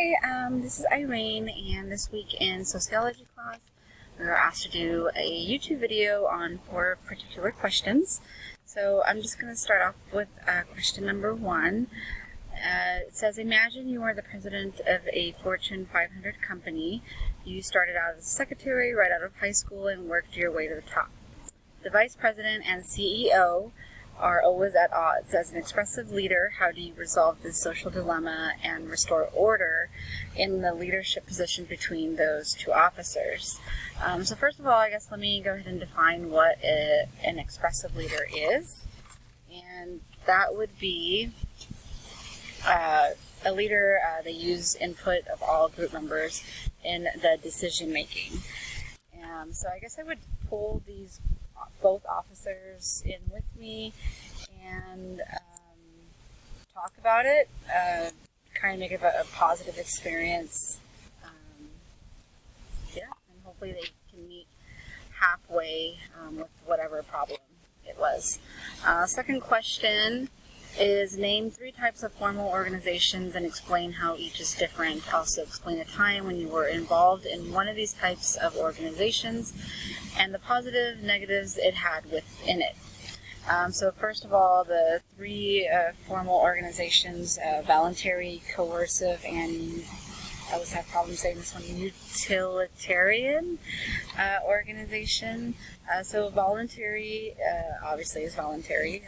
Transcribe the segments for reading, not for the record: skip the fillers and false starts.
Hi, this is Irene, and this week in sociology class, we were asked to do a YouTube video on 4 particular questions. So I'm just going to start off with question number 1. It says, imagine you are the president of a Fortune 500 company. You started out as a secretary right out of high school and worked your way to the top. The vice president and CEO are always at odds. As an expressive leader, how do you resolve this social dilemma and restore order in the leadership position between those two officers? So first of all, I guess let me go ahead and define what an expressive leader is. And that would be a leader that uses input of all group members in the decision making. So I guess I would pull these both officers in with me and talk about it, kind of make it a positive experience. And hopefully they can meet halfway with whatever problem it was. Second question is, name 3 types of formal organizations and explain how each is different. Also explain a time when you were involved in one of these types of organizations and the positive, negatives it had within it. So first of all, the 3 formal organizations, voluntary, coercive, and I always have problems saying this one, utilitarian organization. So voluntary, obviously, is voluntary.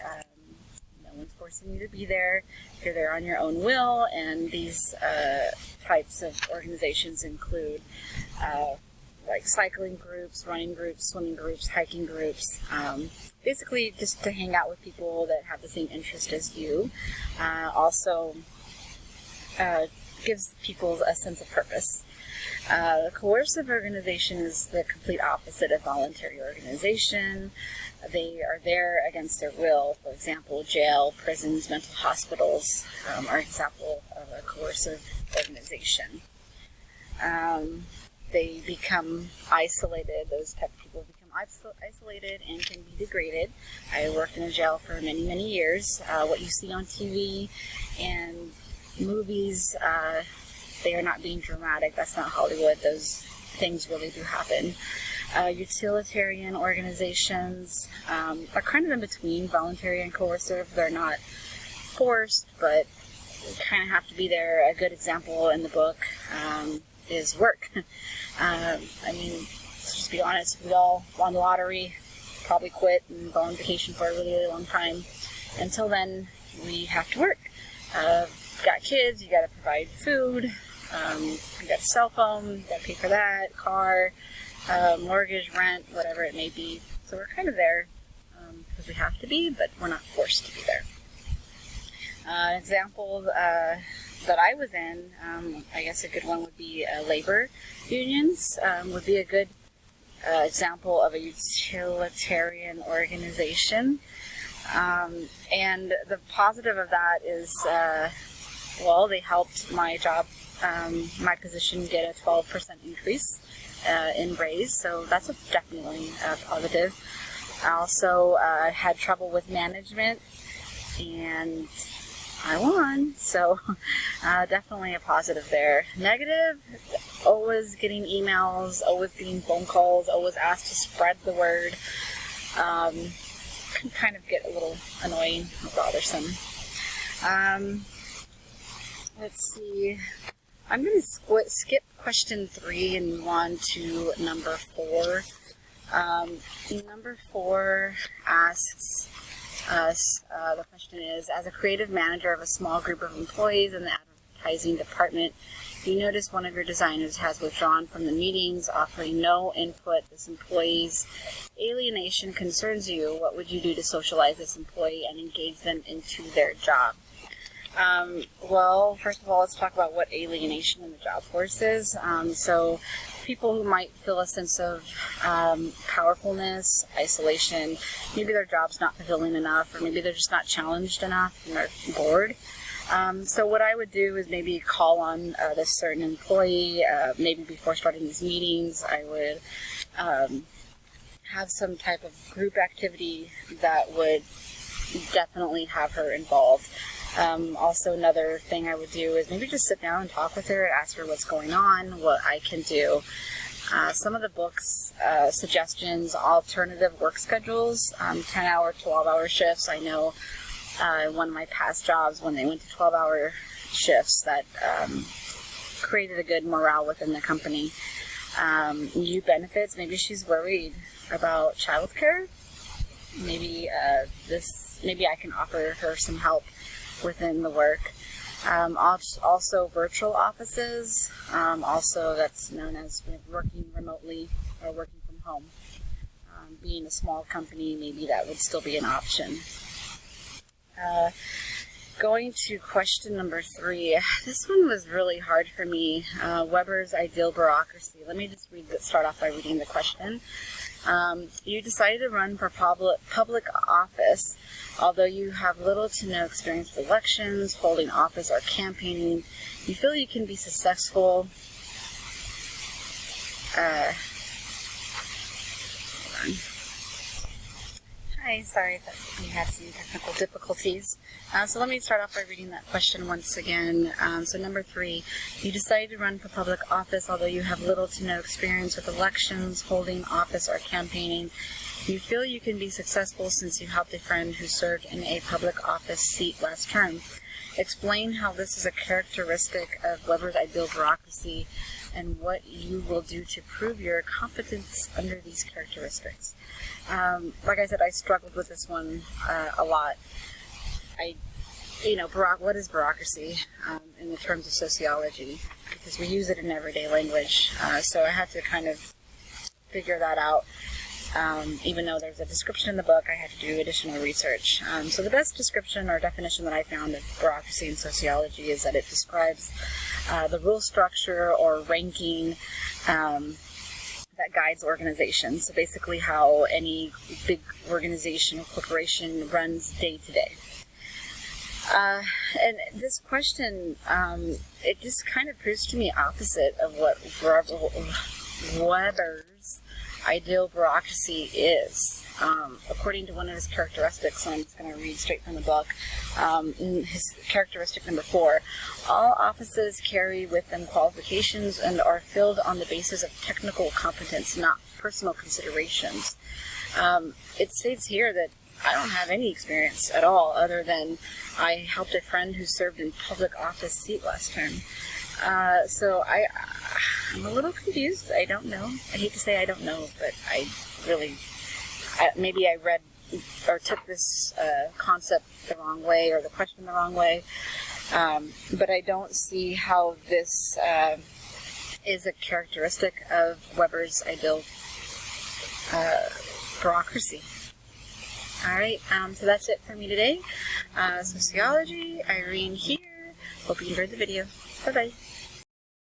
No one's forcing you to be there. You're there on your own will, and these types of organizations include like cycling groups, running groups, swimming groups, hiking groups, basically just to hang out with people that have the same interest as you. Also gives people a sense of purpose. The coercive organization is the complete opposite of voluntary organization. They are there against their will. For example, jail, prisons, mental hospitals are an example of a coercive organization. They become isolated. Those type of people become isolated and can be degraded. I worked in a jail for many, many years. What you see on TV and movies, they are not being dramatic. That's not Hollywood. Those things really do happen. Utilitarian organizations are kind of in between voluntary and coercive. They're not forced, but you kind of have to be there. A good example in the book is work. I mean, let's just be honest, if we all won the lottery, probably quit and go on vacation for a really, really long time. Until then, we have to work. Got kids, you got to provide food, you got a cell phone, you got to pay for that, car, mortgage, rent, whatever it may be. So we're kind of there because we have to be, but we're not forced to be there. An example that I was in, I guess a good one would be labor unions, would be a good example of a utilitarian organization. And the positive of that is, well, they helped my job, my position get a 12% increase in raise, so that's definitely a positive. I also had trouble with management, and I won, so definitely a positive there. Negative, always getting emails, always getting phone calls, always asked to spread the word. Can kind of get a little annoying or bothersome. Let's see. I'm going to skip question 3 and move on to number 4. Number 4 asks us, the question is, as a creative manager of a small group of employees in the advertising department, you notice one of your designers has withdrawn from the meetings, offering no input. This employee's alienation concerns you. What would you do to socialize this employee and engage them into their job? Well, first of all, let's talk about what alienation in the job force is. So people who might feel a sense of powerfulness, isolation, maybe their job's not fulfilling enough, or maybe they're just not challenged enough and they're bored. So what I would do is maybe call on this certain employee, maybe before starting these meetings. I would have some type of group activity that would definitely have her involved. Also, another thing I would do is maybe just sit down and talk with her, ask her what's going on, what I can do. Some of the book's suggestions: alternative work schedules, 10-hour, 12-hour shifts. I know one of my past jobs, when they went to 12-hour shifts, that created a good morale within the company. New benefits. Maybe she's worried about childcare. Maybe maybe I can offer her some help within the work. Also virtual offices. Also, that's known as working remotely or working from home. Being a small company, maybe that would still be an option. Going to question number 3. This one was really hard for me. Weber's ideal bureaucracy. Let me just start off by reading the question. You decided to run for public office, although you have little to no experience with elections, holding office, or campaigning. You feel you can be successful. Hold on. Hi, sorry that we had some technical difficulties. So let me start off by reading that question once again. So number 3, you decided to run for public office, although you have little to no experience with elections, holding office, or campaigning. You feel you can be successful since you helped a friend who served in a public office seat last term. Explain how this is a characteristic of Weber's ideal bureaucracy and what you will do to prove your competence under these characteristics. Like I said, I struggled with this one a lot. What is bureaucracy in the terms of sociology? Because we use it in everyday language. So I had to kind of figure that out. Even though there's a description in the book, I had to do additional research. So the best description or definition that I found of bureaucracy in sociology is that it describes the rule structure or ranking that guides organizations. So basically how any big organization or corporation runs day to day. And this question, it just kind of proves to me opposite of what Weber's ideal bureaucracy is. According to one of his characteristics, and I'm just going to read straight from the book, his characteristic number 4, all offices carry with them qualifications and are filled on the basis of technical competence, not personal considerations. It states here that I don't have any experience at all other than I helped a friend who served in public office seat last term. So I'm a little confused. I don't know. I hate to say I don't know, but maybe I read or took this concept the wrong way or the question the wrong way. But I don't see how this is a characteristic of Weber's ideal bureaucracy. Alright, so that's it for me today. Sociology, Irene here. Hope you enjoyed the video. Bye-bye.